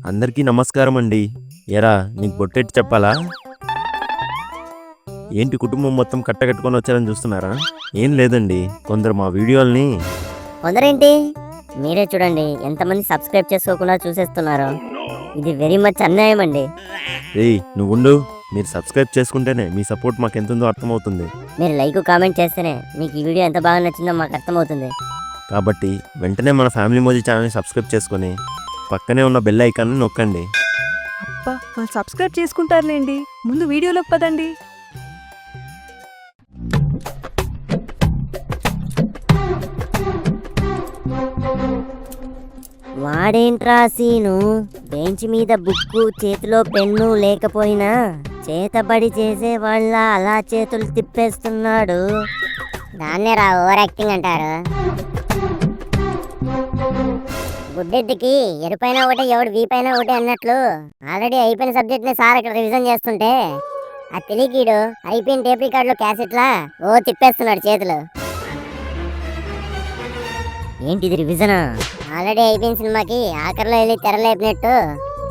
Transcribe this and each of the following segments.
అందరికీ నమస్కారం అండి. ఎరా నీకు బొట్టెట్టి చెప్పాలా? ఏంటి కుటుంబం మొత్తం కట్టకట్టుకొని వచ్చారని చూస్తున్నారా? ఏం లేదండి, కొందరు మా వీడియోల్ని కొందరేంటి మీరే చూడండి ఎంతమంది సబ్స్క్రైబ్ చేసుకోకుండా చూసేస్తున్నారు. ఇది వెరీ మచ్ అన్యాయం అండి. ఏయ్ నువ్వుండు, మీరు సబ్స్క్రైబ్ చేసుకుంటేనే మీ సపోర్ట్ మాకు ఎంతుందో అర్థమవుతుంది. మీరు లైక్ కామెంట్ చేస్తేనే మీకు ఈ వీడియో ఎంత బాగా నచ్చిందో మాకు అర్థమవుతుంది. కాబట్టి వెంటనే మన ఫ్యామిలీ మోజీ ఛానల్ని సబ్స్క్రైబ్ చేసుకొని పక్కనే ఉన్న బెల్ ఐకాన్ని నొక్కండి. అబ్బా వాళ్ళు సబ్స్క్రైబ్ చేసుకుంటారులేండి, ముందు వీడియోలోకి పదండి. వాడేంట్రా సీను, బెంచ్ మీద బుక్కు చేతిలో పెన్ను లేకపోయినా చేతబడి చేసే వాళ్ళ అలా చేతులు తిప్పేస్తున్నాడు. దాన్నే రా ఓవర్ యాక్టింగ్ అంటారు. గుడ్డెద్దుకి ఎరుపైన ఒకటే ఎవడు వీపైన ఒకటే అన్నట్లు ఆల్రెడీ అయిపోయిన సబ్జెక్ట్ ని సార్ ఇక్కడ రివిజన్ చేస్తుంటే ఆ తెలియకీడు అయిపోయిన టేప్ రికార్డులో క్యాసెట్లా ఓ తిప్పేస్తున్నాడు చేతులు. ఏంటిది రివిజనా? ఆల్రెడీ అయిపోయిన సినిమాకి ఆఖరిలో వెళ్ళి తెరలేపినట్టు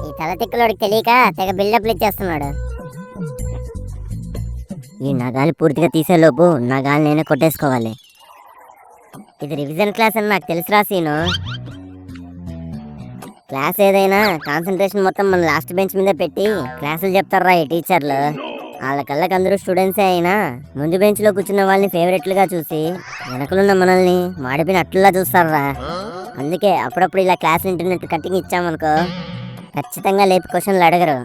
ఈ తల తిక్కలోడికి తెలియక తెగ బిల్డప్లు ఇచ్చేస్తున్నాడు. ఈ నగాలు పూర్తిగా తీసేలోపు నగాలు నేనే కొట్టేసుకోవాలి. ఇది రివిజన్ క్లాస్ అని నాకు తెలుసు రా సీను. క్లాస్ ఏదైనా కాన్సన్ట్రేషన్ మొత్తం మన లాస్ట్ బెంచ్ మీద పెట్టి క్లాసులు చెప్తారా ఈ టీచర్లు. వాళ్ళ కళ్ళకి అందరూ స్టూడెంట్సే అయినా ముందు బెంచ్లో కూర్చున్న వాళ్ళని ఫేవరెట్లుగా చూసి వెనకలున్న మనల్ని మాడిపోయిన అట్లా చూస్తారా. అందుకే అప్పుడప్పుడు ఇలా క్లాస్ ఇంటర్నెట్ కట్టింగ్ ఇచ్చామనుకో ఖచ్చితంగా లేపి క్వశ్చన్లు అడగరు.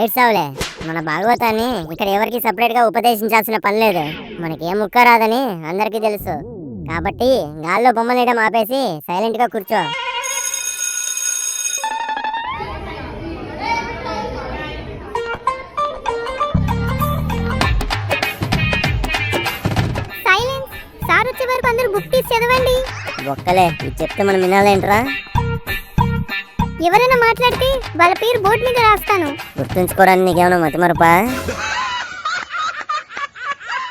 ఏడ్సావులే, మన భాగవతాన్ని ఇక్కడ ఎవరికి సపరేట్ గా ఉపదేశించాల్సిన పని లేదు. మనకి ఏ ముక్క రాదని అందరికీ తెలుసు. కాబట్టి గాల్లో బొమ్మలు వేయడం ఆపేసి సైలెంట్ గా కూర్చో. సైలెన్స్. సార్ వచ్చే వరకు అందరూ బుక్ తీసి చదవండి. ఒక్కలే ఇది చెప్తే మనం వినాలేంట్రా? ఎవరైనా మాట్లాడితే వాళ్ళ పేరు బోర్డు మీద రాస్తాను. గుర్తుంచుకోవడానికి నీకేమైనా మతిమరపా?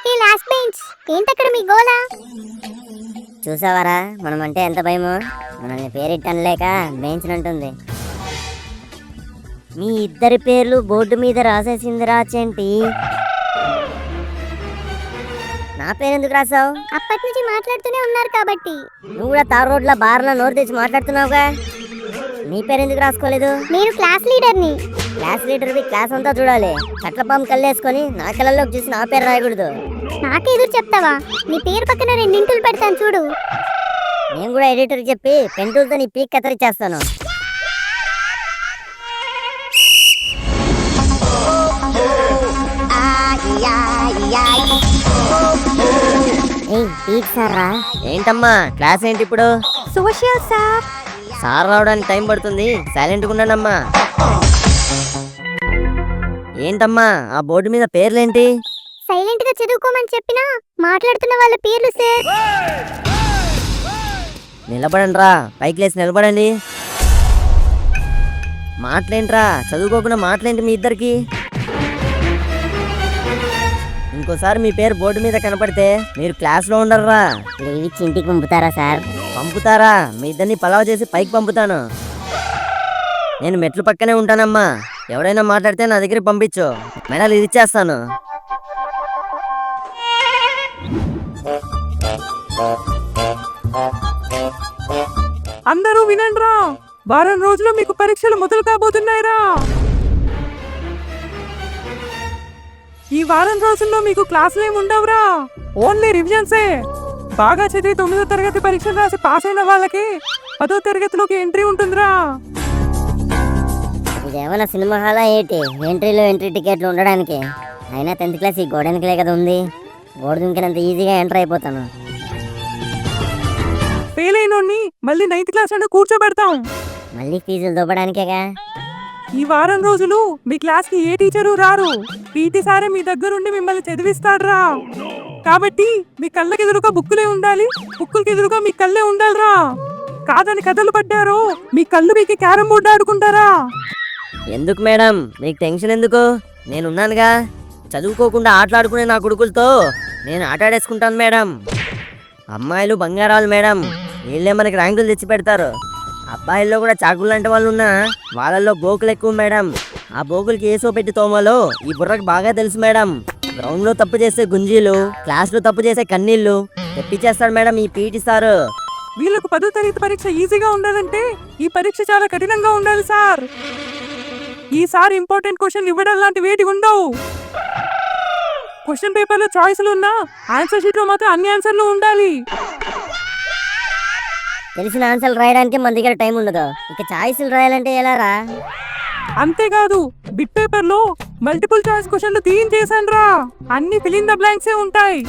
ఈ లాస్ట్ బెంచ్ ఏంటక్కడ మీ గోలా? చూసావారా మనం అంటే ఎంత భయమో. మనల్ని పేరిట్టనలేక బెంచ్ అంటుంది. మీ ఇద్దరి పేర్లు బోర్డు మీద రాసేసింది రాచేంటి? నా పేరు ఎందుకు రాసావు? అప్పటి నుంచి మాట్లాడుతూనే ఉన్నారు కాబట్టి. నువ్వు కూడా తార్ రోడ్ల బార్లో నోరు తెచ్చి మాట్లాడుతున్నావుగా, నీ పేరు ఎందుకు రాసుకోలేదు? నేను క్లాస్ లీడర్ని. క్లాస్ లీడర్వి క్లాస్ అంతా చూడాలి. కట్లపాము కళ్ళేసుకొని నా కళ్ళల్లోకి చూసి నా పేరు రాయకూడదు. నాకే ఎదురు చెప్తావా? నీ పేరు పక్కన 2 ఇంటులు పెడతాను చూడు. నేను కూడా ఎడిటర్కి చెప్పి పెంటూలతో నీ పీక్ కత్తిరిచ్చేస్తాను. ఏంటమ్మా క్లాస్ ఏంటి ఇప్పుడు? Social sir. సార్ రావడానికి టైం పడుతుంది, సైలెంట్గా ఉండండమ్మా. ఏంటమ్మా ఆ బోర్డు మీద పేర్లేంటి? సైలెంట్ గా చదువుకోమని చెప్పినా మాట్లాడుతున్న వాళ్ళ పేర్లు సార్. నిలబడండి రా, పైకి లేసి నిలబడండి. మాటలేంట్రా, చదువుకోకుండా మాటలేంటి మీ ఇద్దరికి? ఇంకోసారి మీ పేరు బోర్డు మీద కనపడితే మీరు క్లాస్లో ఉండరురా. ఇచ్చి ఇంటికి పంపుతారా సార్? పంపుతారా? మీ ఇద్దరిని పలావ్ చేసి పైకి పంపుతాను. నేను మెట్లు పక్కనే ఉంటానమ్మా. ఎవరైనా మాట్లాడితే నా దగ్గరికి పంపించు, మెడలు ఇచ్చేస్తాను. అందరూ వినండిరా, వారం రోజుల్లో మీకు పరీక్షలు మొదలు కాబోతున్నాయిరా. ఈ వారం రోజుల్లో మీకు క్లాసులు ఏమి ఉండవురా, ఓన్లీ రివిజన్సే. బాగా చదివి 9వ తరగతి పరీక్షలు రాసి పాస్ అయిన వాళ్ళకి 10వ తరగతిలోకి ఎంట్రీ ఉంటుందిరా. ఇదేమన్నా సినిమా హాలా ఏంటి? ఎంట్రీలో ఎంట్రీ టికెట్లు ఉండడానికి? అయినా 10th క్లాస్ ఈ గోడెనికలే కదా ఉంది. గోడ దుంకినంత ఈజీగా ఎంటర్ అయిపోతాను. ఫెయిల్ అయినోడిని మళ్ళీ 9th క్లాస్ లో కూర్చోబెడతాం. మళ్ళీ ఫీజులు దొబ్బడానికేగా. ఈ వారం రోజులు మీ క్లాస్ కి ఏ టీచరు రారు. పీటీ సారే మీ దగ్గరుండి మిమ్మల్ని చదివిస్తాడ్రా. కాబట్టి మీ కళ్ళకి ఎదురుగా బుక్కులే ఉండాలి, బుక్కులకి ఎదురుగా మీ కళ్ళే ఉండాలిరా. కాదని కథలు పడ్డారో మీ కళ్ళు మీకు క్యారం బోర్డు ఆడుకుంటారా. ఎందుకు మేడం మీకు టెన్షన్ ఎందుకు? నేనున్నానుగా. చదువుకోకుండా ఆటలాడుకునే నా కొడుకులతో నేను ఆటాడేసుకుంటాను మేడం. అమ్మాయిలు బంగారాలు మేడం, వీళ్ళే మనకి ర్యాంకులు తెచ్చి పెడతారు. అబ్బాయిల్లో కూడా చాకులు లాంటి వాళ్ళు ఉన్నా వాళ్ళల్లో బోకులు ఎక్కువ మేడం. ఆ బోకులకి ఏసో పెట్టి తోమలో ఈ బుర్రకు బాగా తెలుసు మేడం. గ్రౌండ్ లో తప్పు చేసే గుంజీలు, క్లాస్ లో తప్పు చేసే కన్నీళ్లు తెప్పించేస్తాడు మేడం ఈ పీటీ సారు. వీళ్ళకు 10వ తరగతి పరీక్ష ఈజీగా ఉండాలంటే ఈ పరీక్ష చాలా కఠినంగా ఉండాలి సార్. ఈసారి ఇంపార్టెంట్ క్వశ్చన్ ఇవ్వడం లాంటి వేటి ఉండవు. క్వశ్చన్ పేపర్ లో చాయిస్లు ఉన్నా ఆన్సర్ షీట్ లో మాత్రం అన్ని ఆన్సర్లు ఉండాలి. తెలిసిన ఆన్సర్లు రాయడానికి మన దగ్గర టైం ఉండదు, ఇక చాయిస్లు రాయాలంటే ఎలా రా? అంతేకాదు బిట్ పేపర్ లో మల్టిపుల్ చాయిస్ క్వశ్చన్లు తీయించేసాను రా. అన్ని ఫిల్ ఇన్ ద బ్లాంక్సే ఉంటాయి.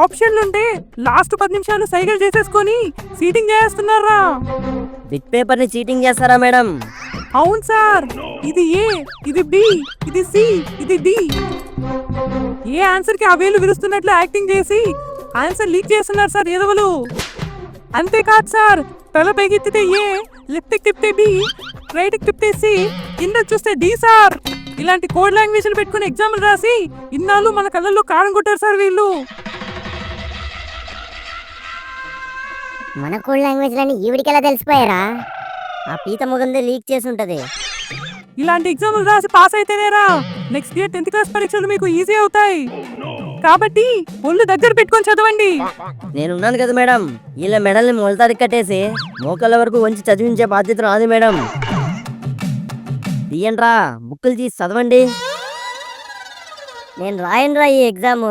ఆప్షన్లు ఉంటే లాస్ట్ 10 నిమిషాలు సైకిల్ చేసేసుకొని సీటింగ్ చేస్తున్నారా. బిట్ పేపర్ ని చీటింగ్ చేస్తారా మేడం? అవును సార్. ఇది ఏ, ఇది బి, ఇది సి, ఇది డి. ఏ ఆన్సర్ కి ఆ వేలు విరుస్తున్నట్లు యాక్టింగ్ చేసి ఆన్సర్ లీక్ చేస్తున్నారు సార్ ఎదవలు. అంతేకాదు సార్, తల పైకెత్తితే ఏ, లెఫ్ట్ తిప్పితే బి, రైట్ తిప్పితే సి, కింద చూస్తే డి సార్. ఇలాంటి కోడ్ లాంగ్వేజ్లు పెట్టుకుని ఎగ్జామ్లు రాసి ఇన్నాళ్ళు మన కళ్ళల్లో కారం కొట్టారు సార్ వీళ్ళు. మన కోడ్ లాంగ్వేజ్ లని ఈవిడికి ఎలా తెలిసిపోయారా? ఆ పీత మొగందే లీక్ చేసి ఉంటది. ఇలాంటి ఎగ్జామ్లు రాసి పాస్ అయితేనేరా నెక్స్ట్ ఇయర్ 10th క్లాస్ పరీక్షలు మీకు ఈజీ అవుతాయి. కాబట్టి ఒళ్ళు దగ్గర పెట్టుకొని చదవండి. నేనున్నాను కదా మేడం. వీళ్ళ మెడల్ని మొలతాడి కట్టేసి మోకాళ్ళ వరకు వంచి చదివించే బాధ్యత నాది మేడం. తీయండ్రా, బుక్కులు తీసి చదవండి. నేను రాయనురా ఈ ఎగ్జామ్.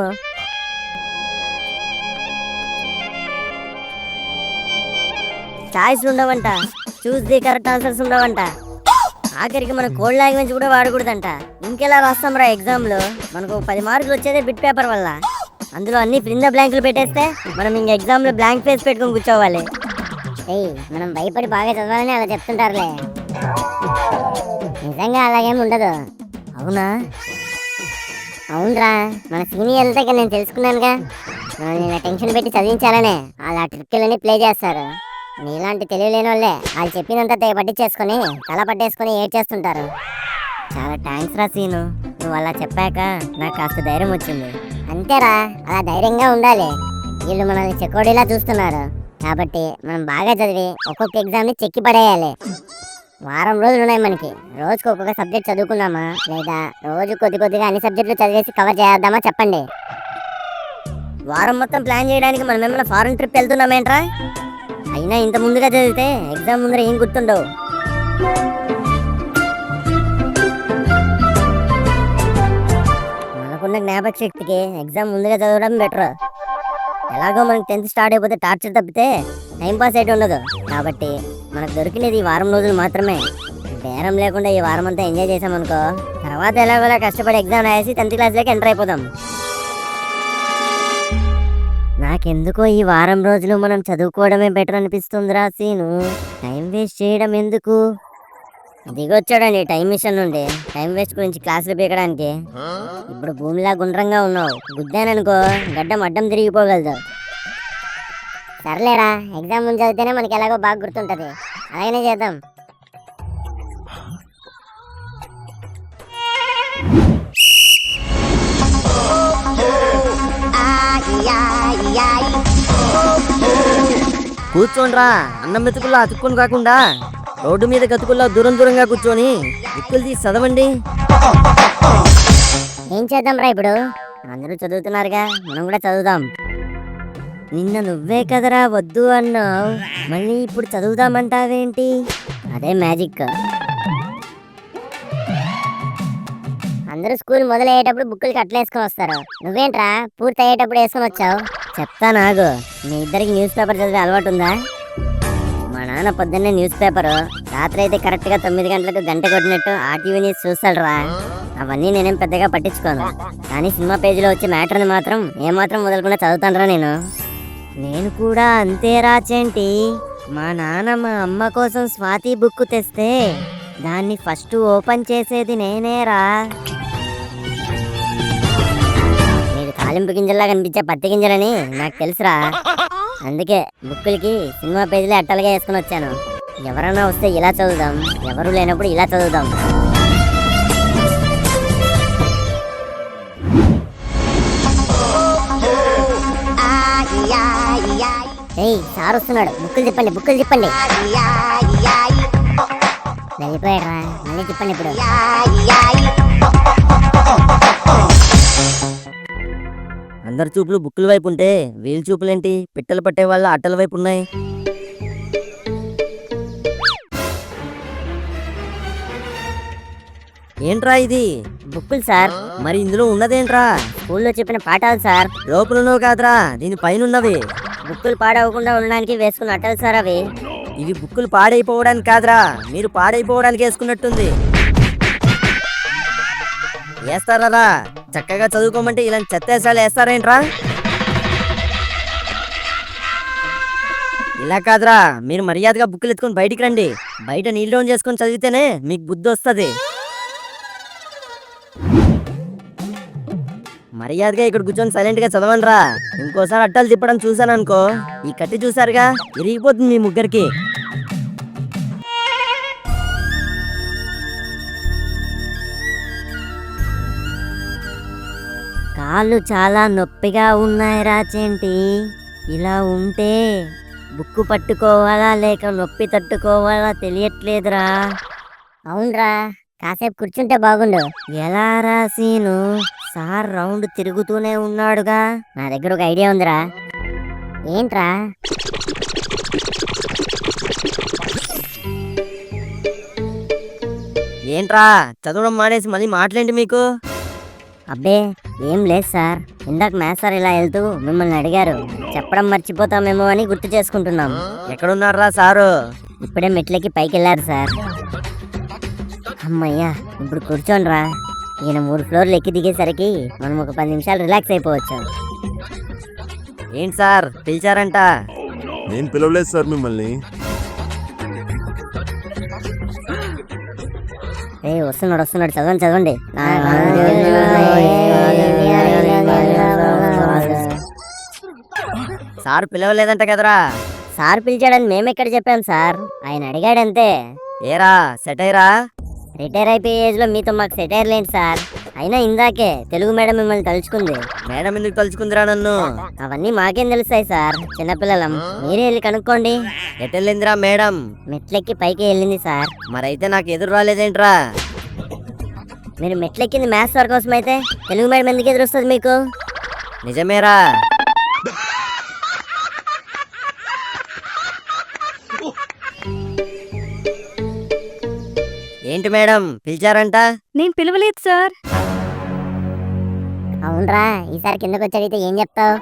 చాయిస్ ఉండవంట, చూస్ ది కరెక్ట్ ఆన్సర్స్ ఉండవంట. ఆఖరికి మన కోడ్ లాంగ్వేజ్ కూడా వాడకూడదంట. ఇంకెలా రాస్తాం రా ఎగ్జామ్లో? మనకు 10 మార్కులు వచ్చేదే బిట్ పేపర్ వల్ల. అందులో అన్ని క్రింద బ్లాంకులు పెట్టేస్తే మనం ఇంక ఎగ్జామ్లో బ్లాంక్ ఫేస్ పెట్టుకొని కూర్చోవాలి. ఏయ్, మనం భయపడి బాగా చదవాలని అలా చెప్తుంటారులే. నిజంగా అలాగేం ఉండదు. అవునా? అవునరా, మన సీనియర్ల దగ్గర నేను తెలుసుకున్నానుగా. మనల్ని ఇలా టెన్షన్ పెట్టి చదివించాలనే అలా ట్రిక్లన్నీ ప్లే చేస్తారు. నీలాంటి తెలియలేని వాళ్ళే వాళ్ళు చెప్పినంత తెగ పట్టించేసుకొని తల పట్టేసుకొని ఏడ్చేస్తుంటారు. చాలా థ్యాంక్స్ రా సీను, నువ్వు అలా చెప్పాక నాకు కాస్త ధైర్యం వచ్చింది. అంతేరా, అలా ధైర్యంగా ఉండాలి. వీళ్ళు మనల్ని చెక్కోడిలా చూస్తున్నారు కాబట్టి మనం బాగా చదివి ఒక్కొక్క ఎగ్జామ్ని చెక్కి పడేయాలి. వారం రోజులు ఉన్నాయి మనకి. రోజుకి ఒక్కొక్క సబ్జెక్ట్ చదువుకుందామా, లేదా రోజు కొద్దిగా అన్ని సబ్జెక్టులు చదివేసి కవర్ చేద్దామా చెప్పండి. వారం మొత్తం ప్లాన్ చేయడానికి మనం ఏమైనా ఫారెన్ ట్రిప్ వెళ్తున్నామేంట్రా? అయినా ఇంత ముందుగా చదివితే ఎగ్జామ్ ముందర ఏం గుర్తుండవు. మనకున్న జ్ఞాపక శక్తికి ఎగ్జామ్ ముందుగా చదవడం బెటర్. ఎలాగో మనకి 10th స్టార్ట్ అయిపోతే టార్చర్ తప్పితే టైం పాస్ అయితే ఉండదు. కాబట్టి మనకు దొరికినది ఈ వారం రోజులు మాత్రమే. బేరం లేకుండా ఈ వారం అంతా ఎంజాయ్ చేసామనుకో, తర్వాత ఎలాగోలా కష్టపడి ఎగ్జామ్ రాసి 10th క్లాస్లోకి ఎంటర్ అయిపోదాం. నాకెందుకో ఈ వారం రోజులు మనం చదువుకోవడమే బెటర్ అనిపిస్తుందిరా సీను. టైం వేస్ట్ చేయడం ఎందుకు? దిగొచ్చాడండి టైం మిషన్ నుండి. టైం వేస్ట్ గురించి క్లాసులు పీకడానికి. ఇప్పుడు భూమిలా గుండ్రంగా ఉన్నావు, గుద్దాననుకో గడ్డం అడ్డం తిరిగిపోగలదు. సర్లేరా, ఎగ్జామ్ ముందు చదివితేనే మనకి ఎలాగో బాగా గుర్తుంటది. అలాగనే చేద్దాం. కూర్చోండ్రా, అన్నం మెతుకుల్లో అతుక్కుని కాకుండా రోడ్డు మీద గతుకుల్లో దూరంగా కూర్చొని బుక్కులు తీసి చదవండి. ఏం చేద్దాం రా ఇప్పుడు? అందరూ చదువుతున్నారుగా, మనం కూడా చదువుదాం. నిన్న నువ్వే కదరా వద్దు అన్నావు, మళ్ళీ ఇప్పుడు చదువుదామంటావేంటి? అదే మ్యాజిక్. అందరూ స్కూల్ మొదలయ్యేటప్పుడు బుక్కులకి అట్లేసుకొని వస్తారు. నువ్వేంట్రా పూర్తి అయ్యేటప్పుడు వేసుకొని వచ్చావు? చెప్తా నాగు. మీ ఇద్దరికి న్యూస్ పేపర్ చదివే అలవాటు ఉందా? మా నాన్న పొద్దున్నే న్యూస్ పేపరు, రాత్రి అయితే కరెక్ట్గా 9 గంటలకు గంట కొట్టినట్టు ఆర్టీవీ న్యూస్ చూస్తాడురా. అవన్నీ నేనేం పెద్దగా పట్టించుకోను, కానీ సినిమా పేజీలో వచ్చే మ్యాటర్ని మాత్రం ఏమాత్రం వదలకుండా చదువుతానురా నేను కూడా అంతేరా చేంటి. మా నాన్న మా అమ్మ కోసం స్వాతి బుక్ తెస్తే దాన్ని ఫస్ట్ ఓపెన్ చేసేది నేనేరా. నీకు తాలింపు గింజల్లా కనిపించే పత్తి గింజలని నాకు తెలుసురా. అందుకే బుక్కులకి సినిమా పేజీలే అట్టలుగా వేసుకుని వచ్చాను. ఎవరన్నా వస్తే ఇలా చదువుదాం, ఎవరు లేనప్పుడు ఇలా చదువుదాం. ఏయ్ సార్ వస్తున్నాడు, బుక్కులు చెప్పండి, బుక్కులు చెప్పండి. వెళ్ళిపోయారా, మళ్ళీ చెప్పండి ఇప్పుడు. అందరి చూపులు బుక్కుల వైపు ఉంటే వీళ్ళ చూపులేంటి పిట్టలు పట్టే వాళ్ళ అట్టల వైపు ఉన్నాయి. ఏంట్రా ఇది? బుక్కులు సార్, మరి ఇందులో ఉన్నదేంట్రా? స్కూల్లో చెప్పిన పాఠాలు సార్. లోపలనో కాదురా, దీని పైన ఉన్నవి. బుక్కులు పాడవకుండా ఉండడానికి వేసుకున్న అట్టలు సార్ అవి. ఇవి బుక్కులు పాడైపోవడానికి కాదురా, మీరు పాడైపోవడానికి వేసుకున్నట్టుంది. వేస్తారా? చక్కగా చదువుకోమంటే ఇలాంటి చెత్తేసాలు వేస్తారేంట్రా? ఇలా కాదురా, మీరు మర్యాదగా బుక్కులు ఎత్తుకొని బయటికి రండి. బయట నీళ్ళు డౌన్ చేసుకొని చదివితేనే మీకు బుద్ధి వస్తుంది. మర్యాదగా ఇక్కడ కూర్చొని సైలెంట్ గా చదవండి రా. ఇంకోసారి అట్టాలు తిప్పడం చూసాను అనుకో, ఈ కత్తి చూసారుగా, ఇరిగిపోతుంది మీ ముగ్గురికి. కాళ్ళు చాలా నొప్పిగా ఉన్నాయి రాచేంటి. ఇలా ఉంటే బుక్కు పట్టుకోవాలా లేక నొప్పి తట్టుకోవాలా తెలియట్లేదురా. అవునరా, కాసేపు కూర్చుంటే బాగుండు. ఎలా రాసీను? సార్ రౌండ్ తిరుగుతూనే ఉన్నాడుగా. నా దగ్గర ఒక ఐడియా ఉందిరా. ఏంట్రా? ఏంట్రా చదవడం మానేసి మళ్ళీ మాటలేంటి మీకు? అబ్బే ఏం లేదు సార్, ఇందాక మ్యాథ్స్ సార్ ఇలా వెళ్తూ మిమ్మల్ని అడిగారు, చెప్పడం మర్చిపోతామేమో అని గుర్తు చేసుకుంటున్నాం. ఎక్కడున్నారా సారు? ఇప్పుడే మెట్లకి పైకి వెళ్ళారు సార్. అమ్మయ్యా, ఇప్పుడు కూర్చోండి రా. ఈయన 3 ఫ్లోర్లు ఎక్కి దిగేసరికి మనం ఒక 10 నిమిషాలు రిలాక్స్ అయిపోవచ్చు. ఏంటి సార్ పిలిచారంట? నేను పిలవలేదు సార్ మిమ్మల్ని. వస్తున్నాడు చదవండి. సార్ పిలవలేదంట కదరా? సార్ పిలిచాడని మేమెక్కడ చెప్పాం సార్, ఆయన అడిగాడంతే. ఏరా సెటైరా? రిటైర్ అయిపోయే ఏజ్ లో మీతో మాకు సెటైర్ లేండి సార్. అయినా ఇందాకే తెలుగు మేడం మిమ్మల్ని తలుచుకుంది. మేడం ఎందుకు తలుచుకుందిరా నన్ను? అవన్నీ మాకేం తెలుస్తాయి సార్, చిన్నపిల్లలం. మీరే వెళ్ళి కనుక్కోండి. ఎటెళ్ళిందిరా మేడం? మెట్లెక్కి పైకి వెళ్ళింది సార్. మరైతే నాకు ఎదురు రాలేదేంట్రా? మీరు మెట్లెక్కింది మ్యాథ్స్ సార్ కోసం అయితే తెలుగు మేడం ఎందుకు ఎదురొస్తుంది మీకు? నిజమేరా? ఏంటి మేడం పిలిచారంట? నేను పిలవలేదు సార్. అవునరా, ఈసారి కిందకు వచ్చి అడిగితే ఏం చెప్తావు?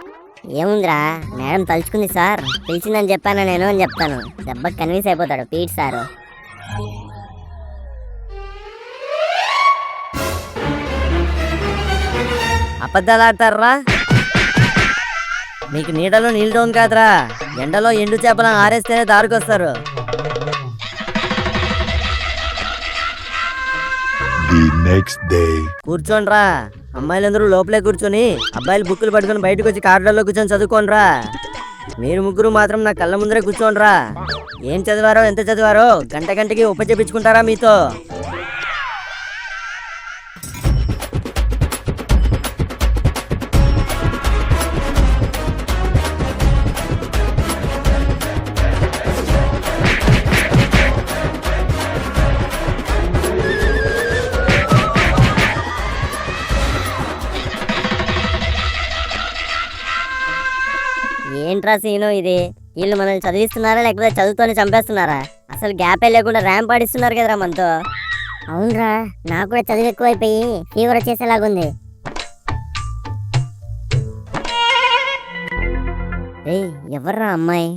ఏముందిరా, మేడం తలుచుకుంది సార్, పిలిచిందని చెప్పాను నేను అని చెప్తాను. దెబ్బకి కన్విన్స్ అయిపోతాడు పీట్ సారు. అబద్ధాలు ఆడతారా? మీకు నీడలో నీళ్ళు డౌన్ కాదురా, ఎండలో ఎండు చేపలను ఆరేస్తేనే దారికొస్తారు. కూర్చోండ్రా, అమ్మాయిలందరూ లోపలే కూర్చొని అబ్బాయిలు బుక్కులు పట్టుకొని బయటకు వచ్చి కార్డర్లో కూర్చొని చదువుకోండ్రా. మీరు ముగ్గురు మాత్రం నా కళ్ళ ముందరే కూర్చోండ్రా. ఏం చదివారో ఎంత చదివారో గంటకి ఉప చెప్పించుకుంటారా మీతో? ఏంట్రా సీను ఇది? వీళ్ళు మనల్ని చదివిస్తున్నారా లేకపోతే చదువుతోనే చంపేస్తున్నారా? అసలు గ్యాపే లేకుండా ర్యాంప్ ఆడిస్తున్నారు కదరా మనతో. అవునరా, నాకు కూడా చదువు ఎక్కువైపోయి ఫీవర్ వచ్చేసేలాగుంది. ఎవర్రా అమ్మాయి?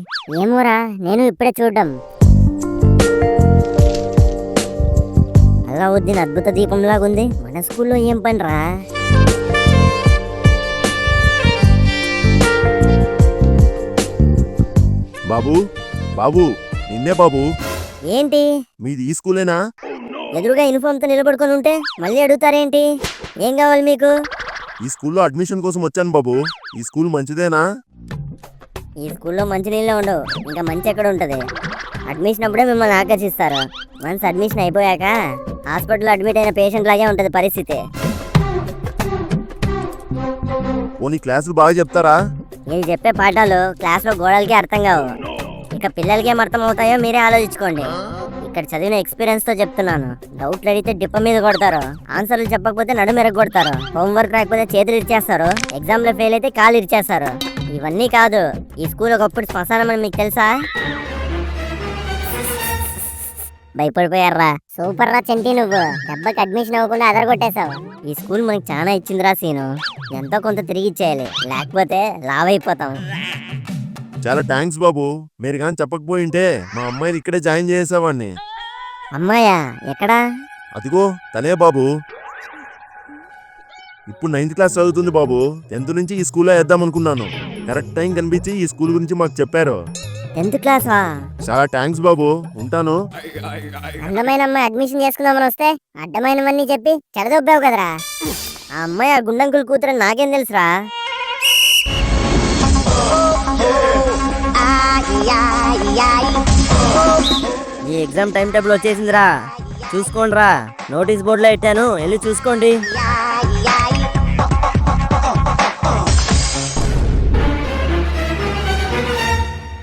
ఏమోరా, నేను ఇప్పుడే చూడడం. అలావుద్దీన్ అద్భుత దీపంలాగుంది. మన స్కూల్లో ఏం పనిరా? బాబు నిన్నే బాబు. ఏంటి? మీది ఈ స్కూలేనా? ఎదురుగా యూనిఫామ్ తో నిలబడుకొని ఉంటే మళ్ళీ అడుగుతారేంటి? ఏం కావాలి మీకు? ఈ స్కూల్లో అడ్మిషన్ కోసం వచ్చాను బాబు. ఈ స్కూల్ మంచిదేనా? ఈ స్కూల్లో మంచి నీళ్ళే ఉండవు, ఇంకా మంచి ఎక్కడ ఉంటది? అడ్మిషన్ అప్పుడే మిమ్మల్ని ఆకర్షిస్తారు. వన్స్ అడ్మిషన్ అయిపోయాక హాస్పిటల్లో అడ్మిట్ అయిన పేషెంట్ లాగే ఉంటది పరిస్థితి. పోనీ క్లాసులు బాగా చెప్తారా? వీళ్ళు చెప్పే పాఠాలు క్లాస్లో గోడలకి అర్థం కావు, ఇక పిల్లలకి ఏం అర్థం అవుతాయో మీరే ఆలోచించుకోండి. ఇక్కడ చదివిన ఎక్స్పీరియన్స్ తో చెప్తున్నాను. డౌట్లు అడిగితే డిప్ప మీద కొడతారు, ఆన్సర్లు చెప్పకపోతే నడుము ఎరగొడతారు, హోంవర్క్ రాకపోతే చేతులు ఇచ్చేస్తారు, ఎగ్జామ్ లో ఫెయిల్ అయితే కాలు ఇచ్చేస్తారు. ఇవన్నీ కాదు, ఈ స్కూల్ ఒకప్పుడు శ్మశానం అని మీకు తెలుసా? భయపడిపోయారా? సూపర్ రా చంటి, నువ్వు దెబ్బకి అడ్మిషన్ అవ్వకుండా అదరగొట్టేశావు. ఈ స్కూల్ మనకి చాలా ఇచ్చిందిరా సీను, ఎంతో కొంత తిరిగి ఇచ్చేయాలి, లేకపోతే లావ్ అయిపోతాం. చాలా థ్యాంక్స్ బాబు. మీరు కానీ చెప్పకపోయింటే మా అమ్మాయిని ఇక్కడే జాయిన్ చేసేవాడిని. అమ్మాయా? ఎక్కడా? అదిగో తనే బాబు. ఇప్పుడు 9th క్లాస్ చదువుతుంది బాబు. 10th నుంచి ఈ స్కూల్లో వేద్దాం అనుకున్నాను. కరెక్ట్ టైం కనిపించి ఈ స్కూల్ గురించి మాకు చెప్పారు. 10th క్లాసా? చాలా థ్యాంక్స్ బాబు, ఉంటాను. అందమైన అమ్మాయి అడ్మిషన్ చేసుకుందామని వస్తే అడ్డమైనవన్నీ చెప్పి చెడదొబ్బావు కదరా. ఆ అమ్మాయి ఆ గుండంకుల్ కూతురని నాకేం తెలుసురా? ఈ ఎగ్జామ్ టైం టేబుల్ వచ్చేసిందిరా, చూసుకోండిరా. నోటీస్ బోర్డులో పెట్టాను, వెళ్ళి చూసుకోండి.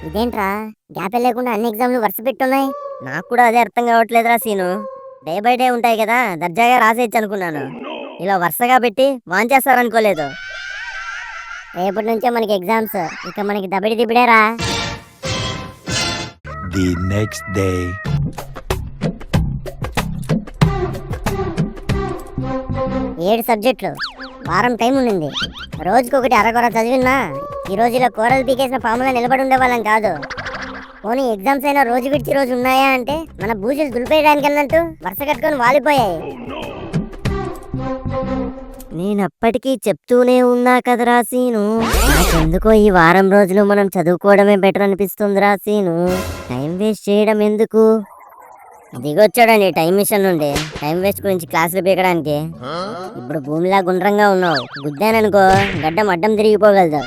ఇదేంట్రా గ్యాప్ లేకుండా అన్ని ఎగ్జామ్లు వరుస పెట్టున్నాయి. నాకు కూడా అదే అర్థం కావట్లేదురా సీను. డే బై డే ఉంటాయి కదా, దర్జాగా రాసేయచ్చు అనుకున్నాను. ఇలా వరుసగా పెట్టి వాంచేస్తారనుకోలేదు. రేపటి నుంచే మనకి ఎగ్జామ్స్, ఇక మనకి దబిడి దిబిడేరా. The next day. ఏడు సబ్జెక్టులు, వారం టైం ఉండింది. రోజుకొకటి అరకొర చదివినా ఈ రోజు ఇలా కూరలు పీకేసిన పాములా నిలబడి ఉండేవాళ్ళం కాదు. పోనీ ఎగ్జామ్స్ అయినా రోజు విడిచి రోజు ఉన్నాయా అంటే మన బూజులు దులిపేయడానికి అన్నట్టు వరుస కట్టుకొని వాలిపోయాయి. నేనప్పటికీ చెప్తూనే ఉన్నా కదరా సీను, నాకెందుకో ఈ వారం రోజులు మనం చదువుకోవడమే బెటర్ అనిపిస్తుందిరా సీను. టైం వేస్ట్ చేయడం ఎందుకు? దిగొచ్చాడండి టైం మిషన్ నుండి, టైం వేస్ట్ గురించి క్లాసులు పీకడానికి. ఇప్పుడు భూమిలా గుండ్రంగా ఉన్నావు, గుద్దాననుకో గడ్డం అడ్డం తిరిగిపోగలదు.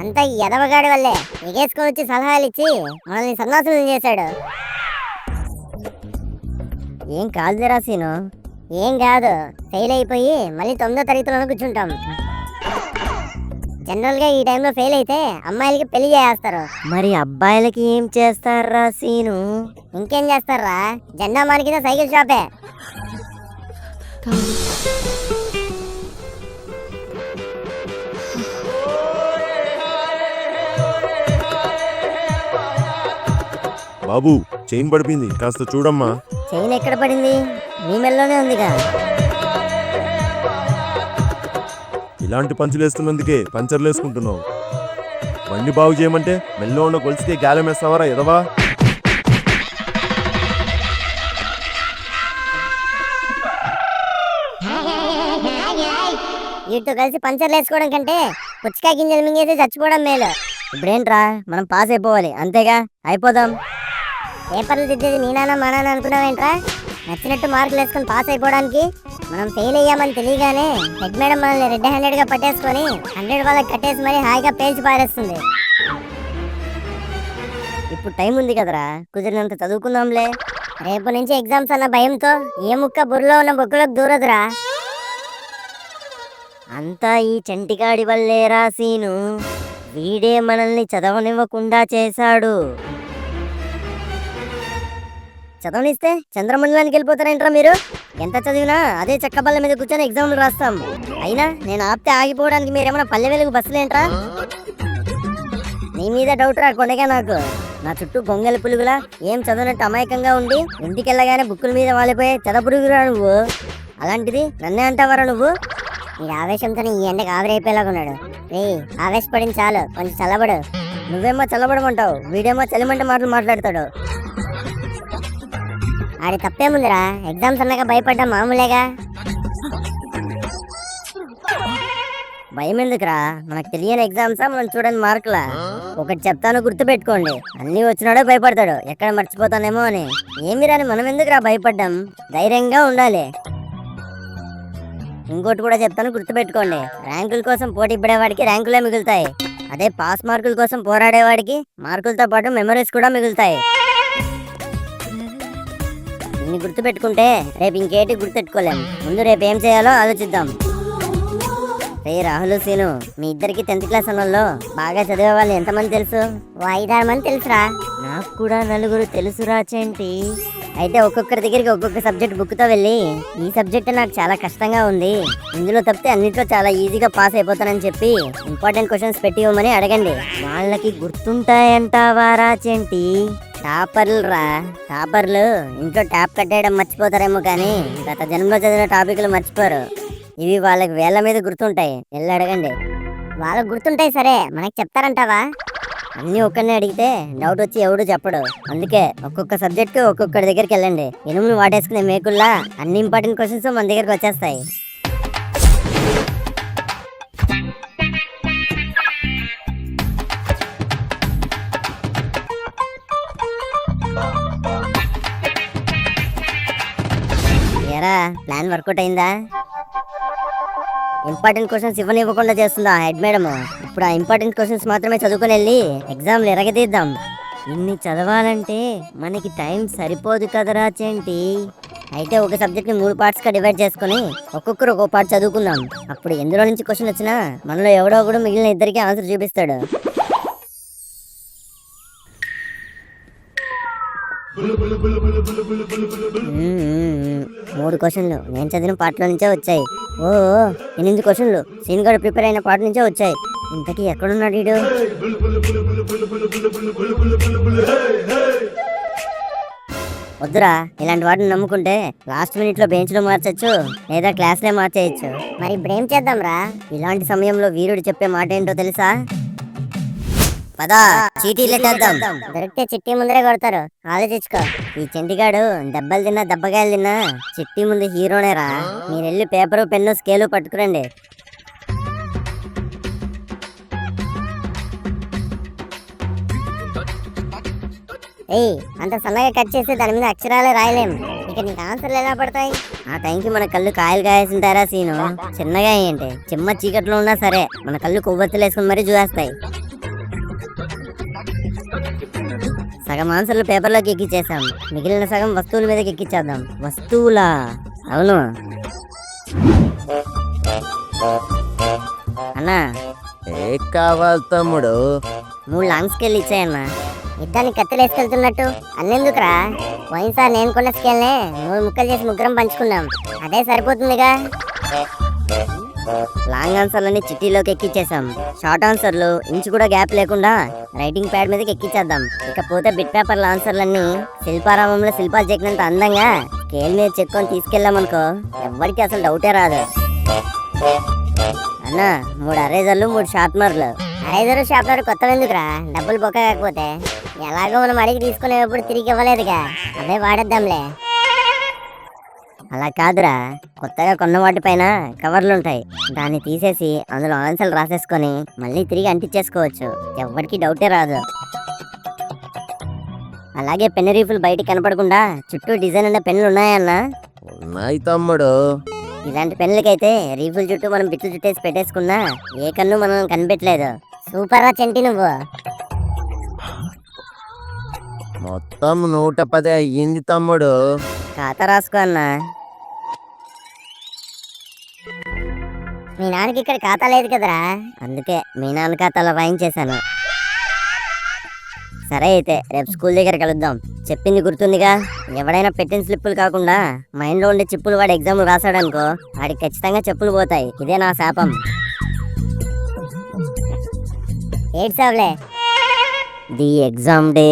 అంతా ఈ ఎదవగాడి వల్లే ఎగేసుకొని వచ్చి సలహాలు ఇచ్చి మనల్ని సన్నాసులు చేశాడు. ఏం కాదురా సీను. ఏం కాదు, ఫెయిల్ అయిపోయి మళ్ళీ 9వ తరగతిలోనే కూర్చుంటాం. జనరల్ గా ఈ టైంలో ఫెయిల్ అయితే అమ్మాయిలకి పెళ్లి చేస్తారు. మరి అబ్బాయిలకి ఏం చేస్తారా సీను? ఇంకేం చేస్తారా, జెండా మానికిన సైకిల్ షాపే. బాబు చైన్ పడిపోయింది, కాస్త చూడమ్మా. చైన్ ఎక్కడ పడింది? నీ మెల్లోనే ఉందిగా. ఇలాంటి పంచులు వేస్తున్నందుకే పంచర్లు వేసుకుంటున్నావు. బండి బాగు చేయమంటే మెల్లో ఉన్న గొలుసుకే గాలం వేస్తావరా ఎదవా? వీటితో కలిసి పంచర్లు వేసుకోవడం కంటే పుచ్చకాయ గింజలు మింగేసి చచ్చిపోవడం మేలు. ఇప్పుడేంట్రా, మనం పాస్ అయిపోవాలి అంతేగా, అయిపోదాం. పేపర్లు దిద్దేది నీ నాన్న మా నాన్న అనుకున్నావేంట్రా? నచ్చినట్టు మార్కులు వేసుకొని పాస్ అయిపోవడానికి. మనం ఫెయిల్ అయ్యామని తెలియగానే హెడ్ మేడం మనల్ని రెడ్ హ్యాండెడ్ గా పట్టేసుకొని 100 వాళ్ళకి కట్టేసి మరీ హాయిగా పేల్చి పారేస్తుంది. ఇప్పుడు టైం ఉంది కదరా, కుదిరినంత చదువుకుందాంలే. రేపు నుంచి ఎగ్జామ్స్ అన్న భయంతో ఏ ముక్క బుర్రలో ఉన్న బొక్కులకు దూరదురా. అంతా ఈ చంటిగాడి వల్లేరా సీను. వీడే మనల్ని చదవనివ్వకుండా చేశాడు. చదవనిస్తే చంద్రమండలానికి వెళ్ళిపోతారేంట్రా మీరు? ఎంత చదివినా అదే చెక్కబల్ల మీద కూర్చొని ఎగ్జామ్లు రాస్తాం. అయినా నేను ఆపితే ఆగిపోవడానికి మీరేమన్నా పల్లె వెలుగు బస్సులేంట్రా? నీ మీద డౌట్ రా కొనగా నాకు. నా చుట్టూ గొంగలి పులుగులా ఏం చదవనట్టు అమాయకంగా ఉండి ఇంటికి వెళ్ళగానే బుక్కుల మీద వాలిపోయే చదపురుగురా నువ్వు. అలాంటిది నన్నే అంటావరా నువ్వు? ఈ ఆవేశంతో ఈ ఎండకు ఆవిరైపోయేలాగా ఉన్నాడు. రే ఆవేశపడింది చాలు, కొంచెం చల్లబడు. నువ్వేమో చల్లబడమంటావు, వీడేమో చలిమంట మాటలు మాట్లాడతాడు. ఆడి తప్పేముందిరా, ఎగ్జామ్స్ అన్నాక భయపడ్డా మామూలేగా. భయం ఎందుకురా, మనకు తెలియని ఎగ్జామ్సా మనం చూడని మార్కులా? ఒకటి చెప్తాను గుర్తుపెట్టుకోండి, అన్నీ వచ్చినాడో భయపడతాడు, ఎక్కడ మర్చిపోతానేమో అని. ఏమి రాని మనం ఎందుకురా భయపడ్డాం, ధైర్యంగా ఉండాలి. ఇంకోటి కూడా చెప్తాను గుర్తుపెట్టుకోండి, ర్యాంకుల కోసం పోటీ పడేవాడికి ర్యాంకులే మిగులుతాయి. అదే పాస్ మార్కుల కోసం పోరాడేవాడికి మార్కులతో పాటు మెమరీస్ కూడా మిగులుతాయి. ఇన్ని గుర్తుపెట్టుకుంటే రేపు ఇంకేటి గుర్తెట్టుకోలేం. ముందు రేపు ఏం చేయాలో ఆలోచిద్దాం. రే రాహుల్ సీను, మీ ఇద్దరికి 10th క్లాస్ అన్నల్లో బాగా చదివే వాళ్ళు ఎంతమంది తెలుసు? ఓ 5-6 మంది తెలుసురా. నాకు కూడా 4 తెలుసురా చెంటి. అయితే ఒక్కొక్కరి దగ్గరికి ఒక్కొక్క సబ్జెక్ట్ బుక్తో వెళ్ళి ఈ సబ్జెక్ట్ నాకు చాలా కష్టంగా ఉంది, ఇందులో తప్పితే అన్నింటిలో చాలా ఈజీగా పాస్ అయిపోతానని చెప్పి ఇంపార్టెంట్ క్వశ్చన్స్ పెట్టి ఇవ్వమని అడగండి. వాళ్ళకి గుర్తుంటాయంటావారా చెంటి? టాపర్లు ఇంట్లో ట్యాప్ కట్టేయడం మర్చిపోతారేమో కానీ గత జన్మలో చదివిన టాపిక్లు మర్చిపోరు. ఇవి వాళ్ళకి వేళ్ళ మీద గుర్తుంటాయి, వెళ్ళి అడగండి. వాళ్ళకు గుర్తుంటాయి సరే, మనకి చెప్తారంటావా? అన్ని ఒక్కరినే అడిగితే డౌట్ వచ్చి ఎవడు చెప్పడు. అందుకే ఒక్కొక్క సబ్జెక్ట్ ఒక్కొక్కడి దగ్గరికి వెళ్ళండి. ఎనుములు వాటేసుకునే మేకుల్లా అన్ని ఇంపార్టెంట్ క్వశ్చన్స్ మన దగ్గరికి వచ్చేస్తాయి. ఏరా, ప్లాన్ వర్కౌట్ అయిందా? ఇంపార్టెంట్ క్వశ్చన్స్ ఇవ్వనివ్వకుండా చేస్తుందా హెడ్ మేడం? ఇప్పుడు ఆ ఇంపార్టెంట్ క్వశ్చన్స్ మాత్రమే చదువుకొని వెళ్ళి ఎగ్జామ్లు ఎరగదీద్దాం. ఇన్ని చదవాలంటే మనకి టైం సరిపోదు కదరా చెంటి. అయితే ఒక సబ్జెక్ట్ని 3 పార్ట్స్గా డివైడ్ చేసుకొని ఒక్కొక్కరు ఒక్కో పార్ట్ చదువుకుందాం. అప్పుడు ఎందులో నుంచి క్వశ్చన్ వచ్చినా మనలో ఎవడో ఒకడు మిగిలిన ఇద్దరికి ఆన్సర్ చూపిస్తాడు. మూడు క్వశ్చన్లు నేను చదివిన పార్ట్లో నుంచే వచ్చాయి. 8 క్వశ్చన్లు సీన్ గడు ప్రిపేర్ అయిన పార్ట్ నుంచే వచ్చాయి. ఇంతకీ ఎక్కడున్నాడు వీడు? వద్దురా, ఇలాంటి వాటిని నమ్ముకుంటే లాస్ట్ మినిట్లో బెంచ్లో మార్చచ్చు, లేదా క్లాస్లే మార్చేయచ్చు. మరి ఇప్పుడు ఏం చేద్దాం రా? ఇలాంటి సమయంలో వీరుడు చెప్పే మాట ఏంటో తెలుసా? పదా చీటీలు ఎట్టేద్దాం. దొరికితే చిట్టి ముందరే కొడతారు, ఆలోచించుకో. ఈ చెంటిగాడు దెబ్బలు తిన్నా దెబ్బకాయలు తిన్నా చిట్టి ముందు హీరోనేరా. మీరు వెళ్ళి పేపరు పెన్ను స్కేలు పట్టుకురండి. ఏయ్, అంత సన్నగా కట్ చేస్తే దాని మీద అక్షరాలే రాయలేం. ఇక నీకు ఆన్సర్లు ఎలా పడతాయి? ఆ టైంకి మన కళ్ళు కాయలు కాయాల్సింటారా సీను? చిన్నగా ఏంటి, చిమ్మ చీకట్లో ఉన్నా సరే మన కళ్ళు కొవ్వొత్తులు వేసుకుని మరీ చూసేస్తాయి. సగం ఆన్సర్లు పేపర్లోకి ఎక్కిచ్చేసాం, మిగిలిన సగం వస్తువుల మీదకి ఎక్కిచ్చేద్దాం. వస్తువులా? అవును అన్నా. ఏ కావాలి తమ్ముడు? 3 లాంగ్ స్కేల్ ఇచ్చాయన్నా. ఇద్దాన్ని కత్తిలు వేసుకెళ్తున్నట్టు అన్నెందుకురా? పోయినసారి నేను కొన్న స్కేల్నే 3 ముక్కలు చేసి ముగ్గురం పంచుకున్నాం, అదే సరిపోతుందిగా. లాంగ్ ఆన్సర్లని చిట్టీలోకి ఎక్కిచ్చేసాం. షార్ట్ ఆన్సర్లు ఇంచు కూడా గ్యాప్ లేకుండా రైటింగ్ ప్యాడ్ మీదకి ఎక్కిచ్చేద్దాం. ఇకపోతే బిట్ పేపర్ల ఆన్సర్లన్నీ శిల్పారామంలో శిల్పాలు చెక్కినంత అందంగా స్కేల్ మీద చెక్కొని తీసుకెళ్ళామనుకో ఎవ్వరికి అసలు డౌటే రాదు. అన్నా, 3 అరేజర్లు 3 షార్ప్నర్లు. అరేజరు షాప్నర్ కొత్తవి ఎందుకురా? డబ్బులు బొక్క కాకపోతే ఎలాగో మనం అడిగి తీసుకునేటప్పుడు తిరిగి ఇవ్వలేదుగా, అవే వాడేద్దాంలే. అలా కాదురా, కొత్తగా కొన్న వాటిపైన కవర్లు ఉంటాయి, దాన్ని తీసేసి అందులో ఆన్సర్లు రాసేసుకొని మళ్ళీ తిరిగి అంటించేసుకోవచ్చు, ఎవ్వరికి డౌటే రాదు. అలాగే పెన్ రీఫులు బయటికి కనపడకుండా చుట్టూ డిజైన్ ఉన్న పెన్నులు ఉన్నాయన్నా? ఉన్నాయి తమ్ముడు. ఇలాంటి పెన్నులకైతే రీఫుల్ చుట్టూ మనం బిట్లు చుట్టేసి పెట్టేసుకున్నా ఏ కన్ను మనం కనిపెట్టలేదు. సూపర్ రా చెంటి నువ్వు. మొత్తం 110 అయ్యింది తమ్ముడు. ఖాతా రాసుకో అన్నా. మీ నాన్నకి ఇక్కడ ఖాతా లేదు కదరా? అందుకే మీ నాన్న ఖాతాలో రాయించేశాను. సరే అయితే రేపు స్కూల్ దగ్గర కలుద్దాం. చెప్పింది గుర్తుందిగా? ఎవడైనా పెట్టిన స్లిప్పులు కాకుండా మైండ్లో ఉండే చిప్పులు వాడు ఎగ్జామ్ రాశాడనుకో వాడికి ఖచ్చితంగా చెప్పులు పోతాయి. ఇదే నా శాపం. ఏడ్సావులే. The exam day.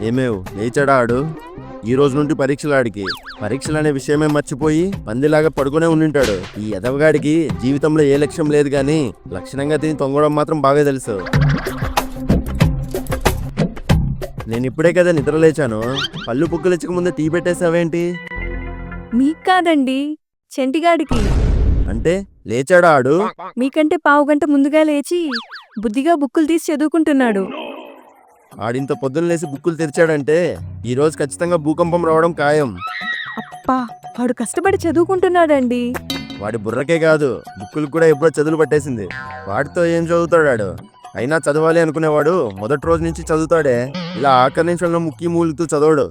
ఏమేవ్ లేచాడా ఆడు? ఈ రోజు నుండి పరీక్షలు ఆడికి. పరీక్షలు అనే విషయమే మర్చిపోయి పందిలాగా పడుకునే ఉండింటాడు. ఈ ఎదవగాడికి జీవితంలో ఏ లక్ష్యం లేదు కానీ లక్షణంగా తిని తొంగడం మాత్రం బాగా తెలుసు. నేను ఇప్పుడే కదా నిద్ర లేచాను. పళ్ళు పుక్కులెచ్చక ముందే టీ పెట్టేసావేంటి? మీకు కాదండి, చెంటిగాడికి. అంటే లేచాడా ఆడు? మీకంటే పావుగంట ముందుగా లేచి బుద్ధిగా బుక్కులు తీసి చదువుకుంటున్నాడు. ఆడింత పొద్దున్న లేసి బుక్కులు తెరిచాడంటే ఈ రోజు ఖచ్చితంగా భూకంపం రావడం ఖాయం. అప్పా, వాడు కష్టపడి చదువుకుంటున్నాడండి. వాడి బుర్రకే కాదు బుక్కులు కూడా ఎప్పుడో చదువులు పట్టేసింది. వాటితో ఏం చదువుతాడాడు? అయినా చదవాలి అనుకునేవాడు మొదటి రోజు నుంచి చదువుతాడే, ఇలా ఆఖరి నిమిషంలో ముక్కి మూలుతూ చదవడు.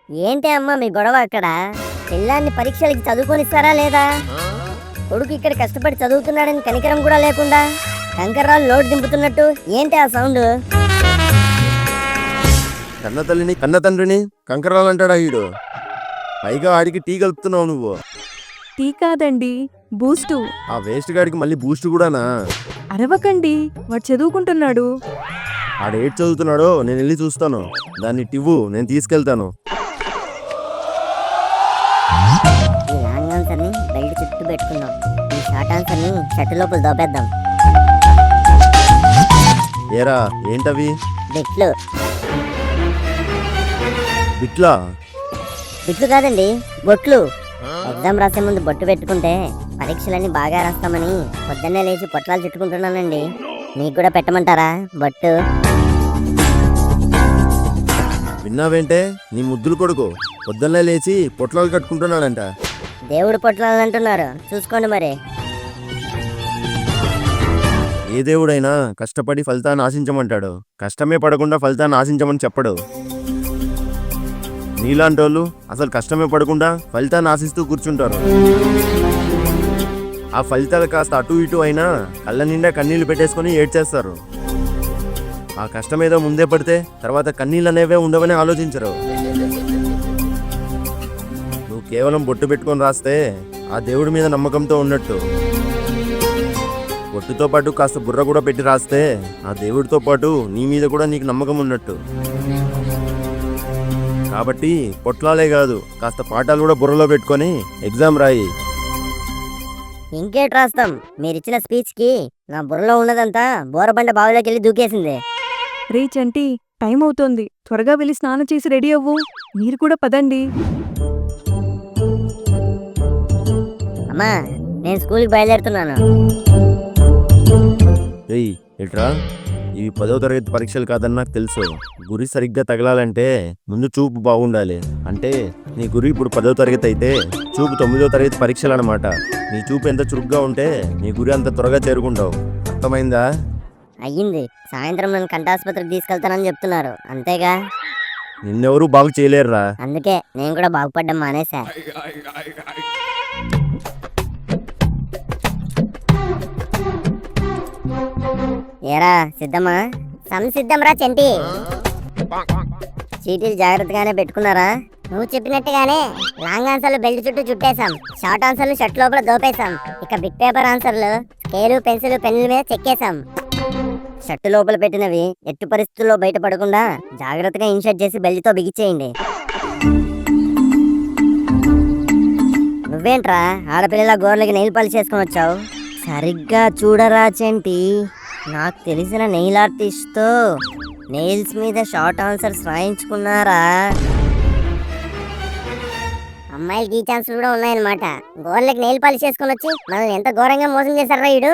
ఏంటి అమ్మా మీ గొడవ అక్కడ? పిల్లాన్ని పరీక్షలకి చదువుకొనిస్తారా లేదా? కొడుకు ఇక్కడ కష్టపడి చదువుతున్నాడని కనికరం కూడా లేకుండా కంకర్రాలు లోడ్ దింపుతున్నట్టు ఏంటి ఆ సౌండ్? కన్న తల్లిని కన్న తండ్రిని కంకరాలంటాడా వీడు? పైగా ఆడికి టీ కలుపుతున్నావు నువ్వు. టీ కాదండి, బూస్టు. ఆ వేస్ట్ గాడికి మళ్ళీ బూస్ట్ కూడానా? అరవకండి, వాడు చదువుకుంటున్నాడు. ఆడు ఏడ్ చదువుతున్నాడో నేను వెళ్ళి చూస్తాను. దాన్ని టివ్వు, నేను తీసుకెళ్తాను. ఈ లాంగ్ ఆన్సర్ ని బెల్ట్ చుట్టూ పెట్టుకుందాం, ఈ షార్ట్ ఆన్సర్ ని షర్ట్ లోపల దోపేద్దాం. ఏరా ఏంటవి? బిట్లు. బిట్లా? బిట్లు కాదండి, బొట్లు. ఎగ్జామ్ రాసే ముందు బొట్టు పెట్టుకుంటే పరీక్షలన్నీ బాగా రాస్తామని పొద్దున్నే లేచి పొట్లాలు చుట్టుకుంటున్నానండి. మీకు కూడా పెట్టమంటారా బొట్టు? విన్నావేంటే? నీ ముద్దులు కొడుకు పొద్దున్నే లేచి పొట్లాలు కట్టుకుంటున్నాడంట. దేవుడు పొట్లాలు అంటున్నారు, చూసుకోండి మరి. ఏ దేవుడైనా కష్టపడి ఫలితాన్ని ఆశించమంటాడు, కష్టమే పడకుండా ఫలితాన్ని ఆశించమని చెప్పడు. నీలాంటి వాళ్ళు అసలు కష్టమే పడకుండా ఫలితాన్ని ఆశిస్తూ కూర్చుంటారు. ఆ ఫలితాలు కాస్త అటు ఇటు అయినా కళ్ళ నిండా కన్నీళ్లు పెట్టేసుకొని ఏడ్చేస్తారు. ఆ కష్టం ఏదో ముందే పడితే తర్వాత కన్నీళ్ళు అనేవే ఉండవని ఆలోచించరు. నువ్వు కేవలం బొట్టు పెట్టుకొని రాస్తే ఆ దేవుడి మీద నమ్మకంతో ఉన్నట్టు. బొట్టుతో పాటు కాస్త బుర్ర కూడా పెట్టి రాస్తే ఆ దేవుడితో పాటు నీ మీద కూడా నీకు నమ్మకం ఉన్నట్టు. కాబట్టి పొట్లాలే కాదు, కాస్త పాఠాలు కూడా బుర్రలో పెట్టుకొని ఎగ్జామ్ రాయి. ఇంకేట్ రాస్తాం, మీరిచ్చిన స్పీచ్ కి నా బుర్రలో ఉన్నదంతా బోరబండ బావిలోకి వెళ్ళి దూకేసింది. రే చంటి, టైం అవుతోంది, త్వరగా వెళ్ళి స్నానం చేసి రెడీ అవ్వు. మీరు కూడా పదండి. అమ్మా, నేను స్కూల్కి బయలుదేరుతున్నాను. ఏయ్ ఎట్రా, ఇవి 10వ తరగతి పరీక్షలు కాదని నాకు తెలుసు. గురి సరిగ్గా తగలాలంటే ముందు చూపు బాగుండాలి. అంటే నీ గురి ఇప్పుడు 10వ తరగతి అయితే చూపు 9వ తరగతి పరీక్షలు అనమాట. నీ చూపు ఎంత చురుగ్గా ఉంటే నీ గురి అంత త్వరగా చేరుకుంటావు. అర్థమైందా? అయ్యింది. సాయంత్రం నన్ను కంటాసుపత్రికి తీసుకెళ్తానని చెప్తున్నారు, అంతేగా? నిన్నెవరూ బాగు చేయలేరురా. అందుకే నేను కూడా బాగుపడ్డం మానేసా. ఏరా సిద్ధమా? సంసిద్ధం రా చంటి. చీటీలు జాగ్రత్తగానే పెట్టుకున్నారా? నువ్వు చెప్పినట్టుగానే లాంగ్ ఆన్సర్లు బెల్ట్ చుట్టూ చుట్టేశాం, షార్ట్ ఆన్సర్లు షర్ట్ లోపల దోపేశాం. ఇక బిగ్ పేపర్ ఆన్సర్లు స్కేలు పెన్సిల్ పెన్నుల మీద చెక్కేశాం. షర్టు లోపల పెట్టినవి ఎట్టి పరిస్థితుల్లో బయటపడకుండా జాగ్రత్తగా ఇన్షర్ట్ చేసి బెల్ట్తో బిగిచేయండి. నువ్వేంట్రా ఆడపిల్లల గోర్లకి నెయిల్ పాలిష్ చేసుకొని వచ్చావు? సరిగ్గా చూడరా చంటి, నాకు తెలిసిన నెయిల్ ఆర్టిస్ట్తో నెయిల్స్ మీద షార్ట్ ఆన్సర్స్ రాయించుకున్నారా? అమ్మాయిలకి ఈ ఛాన్సులు కూడా ఉన్నాయన్నమాట. గోర్లకి నెయిల్ పాలిష్ చేసుకొని వచ్చి మనల్ని ఎంత ఘోరంగా మోసం చేశారా ఈడు.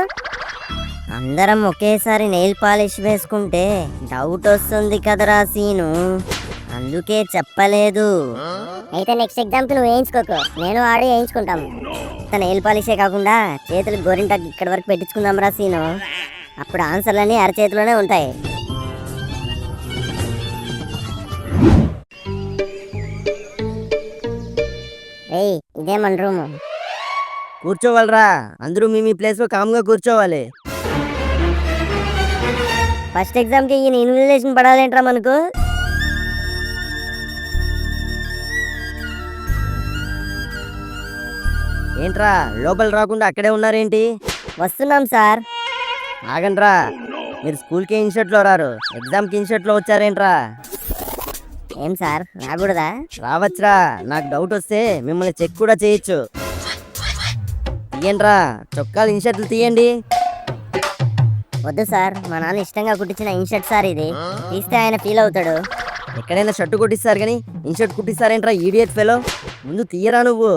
అందరం ఒకేసారి నెయిల్ పాలిష్ వేసుకుంటే డౌట్ వస్తుంది కదరా సీను, అందుకే చెప్పలేదు. అయితే నెక్స్ట్ ఎగ్జామ్ కి నువ్వు వేయించుకోకు, నేను ఆడి వేయించుకుంటాం. నెయిల్ పాలిషే కాకుండా చేతులకు గోరింటాకు ఇక్కడి వరకు పెట్టించుకుందాం రా సీను. అప్పుడు ఆన్సర్లన్నీ అరచేతిలోనే ఉంటాయి. ఏయ్, ఇదే మన రూము. కూర్చోవాలరా, అందరూ మీ ప్లేస్లో కామ్గా కూర్చోవాలి. ఫస్ట్ ఎగ్జామ్కి ఈయన ఇన్విజిలేషన్ పడాలేంట్రా మనకు? ఏంట్రా లోపల రాకుండా అక్కడే ఉన్నారేంటి? వస్తున్నాం సార్. ఆగండ్రా, మీరు స్కూల్కి ఇన్షర్ట్లో రారు, ఎగ్జామ్కి ఇన్షర్ట్లో వచ్చారేంట్రా? ఏం సార్ రాకూడదా? రావచ్చురా, నాకు డౌట్ వస్తే మిమ్మల్ని చెక్ కూడా చేయొచ్చు. తీయండిరా, చొక్కాలు ఇన్షర్ట్లు తీయండి. వద్దు సార్, మా నాన్న ఇష్టంగా కుట్టించిన ఇన్షర్ట్ సార్ ఇది, తీస్తే ఆయన ఫీల్ అవుతాడు. ఎక్కడైనా షర్టు కుట్టిస్తారు కానీ ఇన్షర్ట్ కుట్టిస్తారేంట్రా ఈడియట్ ఫెలో? ముందు తీయరా నువ్వు.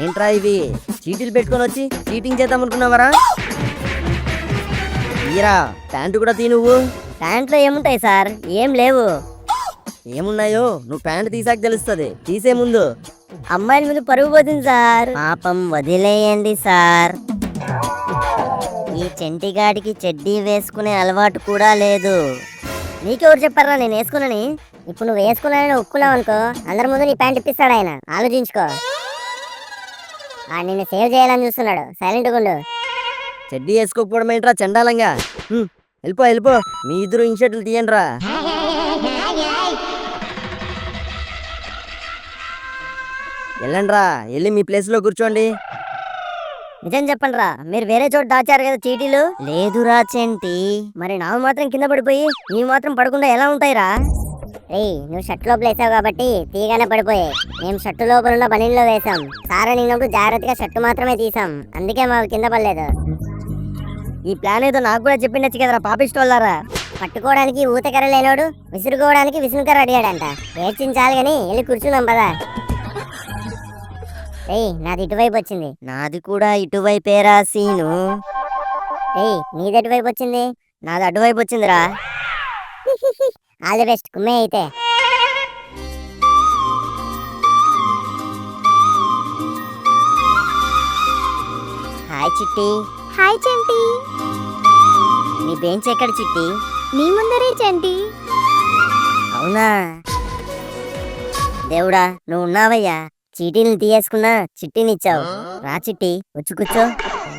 ఏంట్రా ఇవి, చీటీలు పెట్టుకొని వచ్చి చీటింగ్ చేద్దాం అనుకున్నావరా? తీరా, ప్యాంటు కూడా తీ నువ్వు. ప్యాంట్లో ఏముంటాయి సార్? ఏం లేవు. ఏమున్నాయో నువ్వు ప్యాంటు తీసాక తెలుస్తుంది, తీసే ముందు. అమ్మాయిల మీద పరుగు పోతుంది సార్. పాపం వదిలేయండి సార్. ఈ చెంటిగాడికి చెడ్డీ వేసుకునే అలవాటు కూడా లేదు. నీకెవరు చెప్పారా నేను వేసుకున్నాని? ఇప్పుడు నువ్వు వేసుకున్నానని ఒప్పుకున్నావు అనుకో, అందరి ముందు నీ ప్యాంట్ ఇప్పిస్తాడు ఆయన. ఆలోచించుకో. నిన్ను సేవ్ చేయాలని చూస్తున్నాడు. సైలెంట్గా ఉండు. చెడ్డీ వేసుకోకపోవడం ఏంట్రా చండాలంగా? వెళ్ళిపో మీ ఇద్దరు ఇన్షర్ట్లు తీయండి రా. వెళ్ళండ్రా, వెళ్ళి మీ ప్లేస్ లో కూర్చోండి. నిజం చెప్పండి రా, మీరు వేరే చోట దాచారు కదా చీటీలు? లేదురా చెంటి. మరి నావి మాత్రం కింద పడిపోయి నీవు మాత్రం పడకుండా ఎలా ఉంటాయిరా? నువ్వు షర్ట్ లోపల వేసావు కాబట్టి తీగానే పడిపోయాయి. మేము షర్టు లోపల ఉన్న బనీల్లో వేసాం. సార్ అడిగినప్పుడు జాగ్రత్తగా షర్టు మాత్రమే తీసాం. అందుకే మాకు కింద పడలేదు. ఈ ప్లాన్ ఏదో నాకు కూడా చెప్పిండొచ్చు కదరా పాపిస్తోళ్ళారా. పట్టుకోవడానికి ఊతకర్ర లేనోడు విసురుకోవడానికి విసురుకర్ర అడిగాడంట. ఏడ్చించాలి గాని వెళ్ళి కూర్చుందాం పదా. నాది ఇటువైపు వచ్చింది. నాది కూడా ఇటువైపేరా సీను. నీది ఎటువైపు వచ్చింది? నాది అటువైపు వచ్చిందిరా. All the best. కుమ్మే అయితే. హాయ్ చిట్టి. హాయ్ చంటి. నీ బెంచ్ ఎక్కడ చిట్టి? నీ ముందరే చంటి. అవునా దేవుడా, నువ్వు ఉన్నావయ్యా. చీటీని తీయేసుకున్నా చిట్టినిచ్చావు. రా చిట్టి, వచ్చి కూర్చో.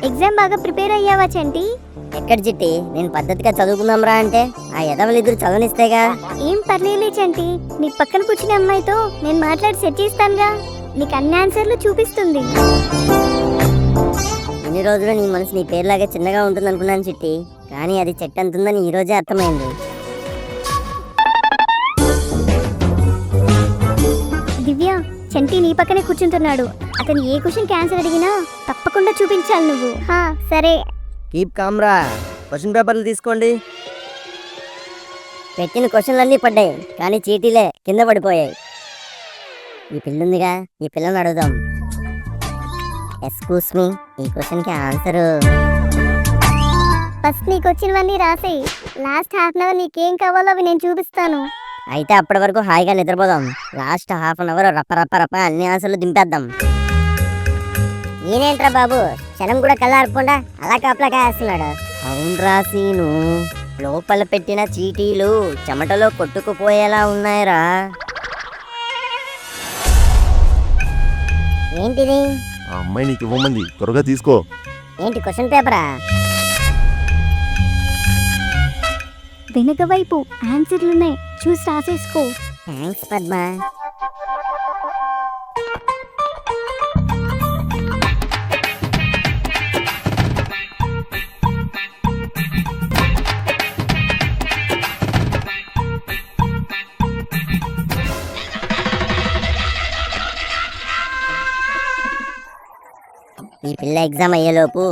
ఎగ్జామ్ బాగా ప్రిపేర్ అయ్యావా చంటి? ఎక్కడ చిట్టి, నేను పద్ధతిగా చదువుకుందాం రా అంటే ఆ ఎదవలిద్దరు చదవనిస్తేగా. ఏం పర్లేదులే చంటి, నీ పక్కన కూర్చునే అమ్మాయితో నేను మాట్లాడి సెట్ చేస్తానుగా. నీకు అన్ని ఆన్సర్లు చూపిస్తుంది. ఇన్ని రోజులు నీ మనసు నీ పేరులాగే చిన్నగా ఉంటుంది అనుకున్నాను చిట్టి, కానీ అది చెట్టంతుందని ఈ రోజే అర్థమైంది. దివ్య, చంటి నీ పక్కనే కూర్చుంటున్నాడు. అతను ఏ క్వశ్చన్ ఆన్సర్ అడిగినా తప్పకుండా చూపించాలి నువ్వు. సరే. కీప్ కామ్రా. క్వశ్చన్ పేపర్లు తీసుకోండి. పెట్టిన క్వశ్చన్లన్నీ పడ్డాయి, కానీ చీటీలే కింద పడిపోయాయి. ఈ పిల్లుందిగా, ఈ పిల్లని అడుగుదాం. ఎక్స్క్యూస్ మీ, ఈ క్వశ్చన్కి ఆన్సరు. ఫస్ట్ నీకు వచ్చినవన్నీ రాసేయి. లాస్ట్ హాఫ్ అన్ అవర్ నీకేం కావాలో అవి నేను చూపిస్తాను. అయితే అప్పటి వరకు హాయిగా నిద్రపోదాం. లాస్ట్ హాఫ్ అన్ అవర్ రప్ప రప్ప రప్ప అన్ని ఆన్సర్లు దింపేద్దాం. నేనేంట్రా బాబు, క్షణం కూడా కళ్ళారకుండా అలా కాపలా కాస్తున్నాడు. అవునరా సీను, లోపల పెట్టిన చీటీలు చెమటలో కొట్టుకుపోయేలా ఉన్నాయిరా. ఏంటిది? ఆ అమ్మాయి నీకు ఇవ్వమంది, త్వరగా తీసుకో. ఏంటి క్వశ్చన్ పేపరా? వెనుక వైపు ఆన్సర్లున్నాయి, చూసి రాసేసుకో. థ్యాంక్స్ పద్మ. ఈ పిల్ల ఎగ్జామ్ అయ్యేలోపు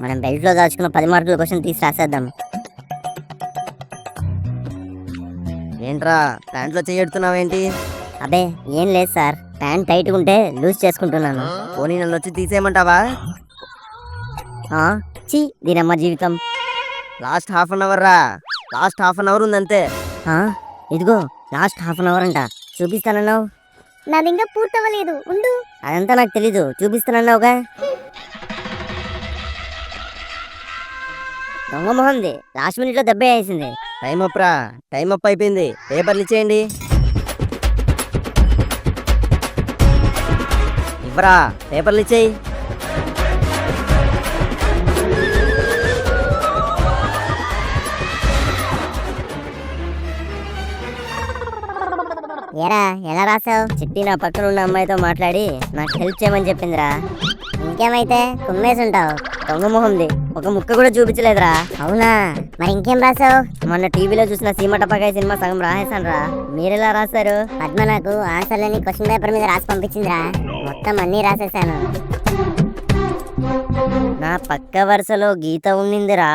మనం బెల్ట్లో దాచుకున్న 10 మార్కుల క్వశ్చన్ తీసి రాసేద్దాం. ఏంట్రా ప్యాంట్లో చెయ్యెడుతున్నావేంటి? అబే ఏం లేదు సార్, ప్యాంట్ టైట్గా ఉంటే లూజ్ చేసుకుంటున్నాను. పోనీ నన్ను వచ్చి తీసేయమంటావా? చీ దీనమ్మ జీవితం. లాస్ట్ హాఫ్ అన్ అవర్ రా. లాస్ట్ హాఫ్ అన్ అవర్ ఉందంతే. ఇదిగో లాస్ట్ హాఫ్ అన్ అవర్ అంట. చూపిస్తానన్నావు. నాది ఇంకా పూర్తవ్వలేదు, ఉండు. అదంతా నాకు తెలీదు, చూపిస్తానన్నావుగా. దొంగ మొహంది, లాస్ట్ మినిట్లో దెబ్బ వేసింది. టైం అప్ రా, టైం అప్ అయిపోయింది. పేపర్లు ఇచ్చేయండి. ఇవ్వరా, పేపర్లు ఇచ్చేయి. ఏరా ఎలా రాసావు? చిట్టి నా పక్కన ఉన్న అమ్మాయితో మాట్లాడి నాకు హెల్ప్ చేయమని చెప్పిందిరా. ఇంకేమైతే కుమ్మేసి ఉంటావు. దొంగ మొహంది, ఒక ముక్క కూడా చూపించలేదురా. అవునా, మరి ఇంకేం రాసావు? మొన్న టీవీలో చూసిన సీమ టపాకాయ సినిమా సగం రాసేసాను రా. మీరెలా రాశారు? పద్మ నాకు ఆన్సర్లని క్వశ్చన్ పేపర్ మీద రాసి పంపించిందిరా. మొత్తం అన్నీ రాసేసాను. నా పక్క వరుసలో గీత ఉండిందిరా.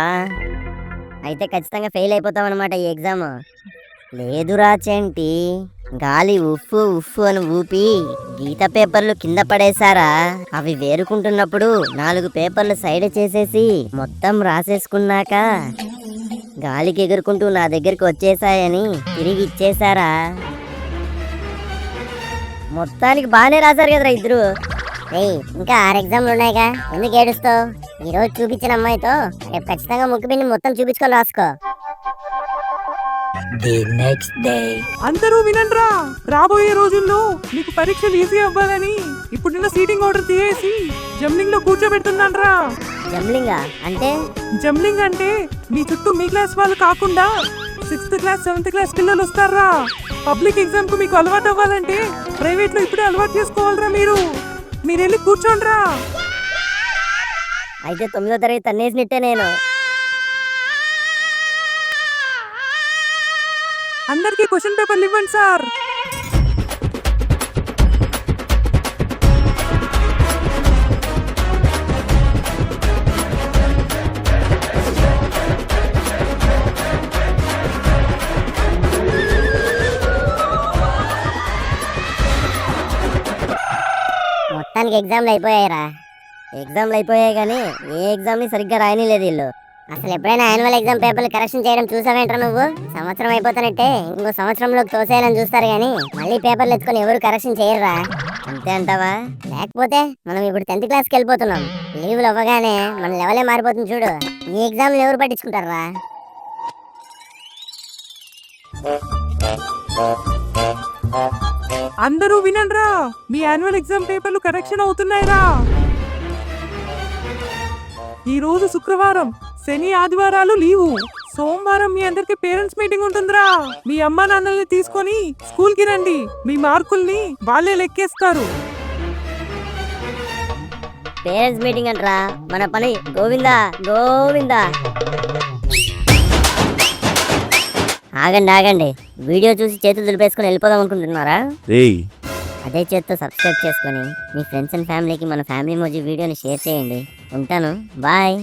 అయితే ఖచ్చితంగా ఫెయిల్ అయిపోతాం అనమాట ఈ ఎగ్జామ్. లేదురా చెంటి, గాలి ఉఫ్ఫు ఉఫ్ఫు అని ఊపి గీత పేపర్లు కింద పడేశారా. అవి వేరుకుంటున్నప్పుడు 4 పేపర్లు సైడ్ చేసేసి మొత్తం రాసేసుకున్నాక గాలికి ఎగురుకుంటూ నా దగ్గరికి వచ్చేసాయని తిరిగి ఇచ్చేశారా. మొత్తానికి బాగానే రాశారు కదరా ఇద్దరు. ఇంకా 6 ఎగ్జామ్లు ఉన్నాయిగా, ఎందుకు ఏడుస్తావు? ఈ రోజు చూపించిన అమ్మాయితో రేపు ఖచ్చితంగా ముక్కు పిండి మొత్తం చూపించుకొని రాసుకో. అందరూ వినండ్రా, రాబోయే రోజుల్లో మీకు పరీక్షలు ఈజీ అవ్వాలని ఇప్పుడు నిన్న సీటింగ్ ఆర్డర్ తీసేసి జంబ్లింగ్ లో కూర్చోబెడుతున్నాన్రా. జంబ్లింగా అంటే? జంబ్లింగ్ అంటే మీ చుట్టూ మీ క్లాస్ వాళ్ళు కాకుండా 6th క్లాస్ 7th క్లాస్ పిల్లలు వస్తారా. పబ్లిక్ ఎగ్జామ్ కు మీకు అలవాటు అవ్వాలంటే ప్రైవేట్ లో ఇప్పుడే అలవాటు చేసుకోవాలరా. మీరు వెళ్ళి కూర్చోండ్రా. అయితే 9వ తరగతి తన్నేసినట్టే నేను. అందరికీ క్వశ్చన్ పేపర్లు ఇవ్వండి సార్. మొత్తానికి ఎగ్జామ్లు అయిపోయాయిరా. ఎగ్జామ్లు అయిపోయాయి కానీ ఏ ఎగ్జామ్ని సరిగ్గా రాయనిలేదు వీళ్ళు. అసలు ఎప్పుడైనా యాన్యువల్ ఎగ్జామ్ పేపర్లు కరెక్షన్ చేయడం చూసావేంట్రా నువ్వు? సంవత్సరం అయిపోతానంటే ఇంకో సంవత్సరంలోకి తోసేయాలని చూస్తారు కానీ మళ్ళీ పేపర్లు ఎత్తుకొని ఎవరు కరెక్షన్ చేయరురా. అంతే అంటావా? లేకపోతే మనం ఇప్పుడు 10th క్లాస్కి వెళ్ళిపోతున్నాం. లీవులు అవ్వగానే మన లెవెలే మారిపోతుంది చూడు. ఈ ఎగ్జామ్లు ఎవరు పట్టించుకుంటారా? అందరూ వినండ్రా, మీ యాన్యువల్ ఎగ్జామ్ పేపర్లు కరెక్షన్ అవుతున్నాయిరా. ఈ రోజు శుక్రవారం, శని ఆదివారాలు లీవు. సోమవారం మీ అందరికి పేరెంట్స్ మీటింగ్ ఉంటుందిరా. మీ అమ్మా నాన్నల్ని తీసుకొని స్కూల్ కి రండి. మీ మార్కుల్ని వాళ్ళే లెక్కేస్తారు. పేరెంట్స్ మీటింగ్ అంటరా, మన పని గోవిందా గోవిందా. ఆగండి, వీడియో చూసి చేతులు దులిపేసుకొని వెళ్ళిపోదాం అనుకుంటున్నారా? రేయ్, అదే చేత్తో సబ్స్క్రైబ్ చేసుకొని మీ ఫ్రెండ్స్ అండ్ ఫ్యామిలీకి మన ఫ్యామిలీ మోజీ వీడియోని షేర్ చేయండి. ఉంటాను, బాయ్.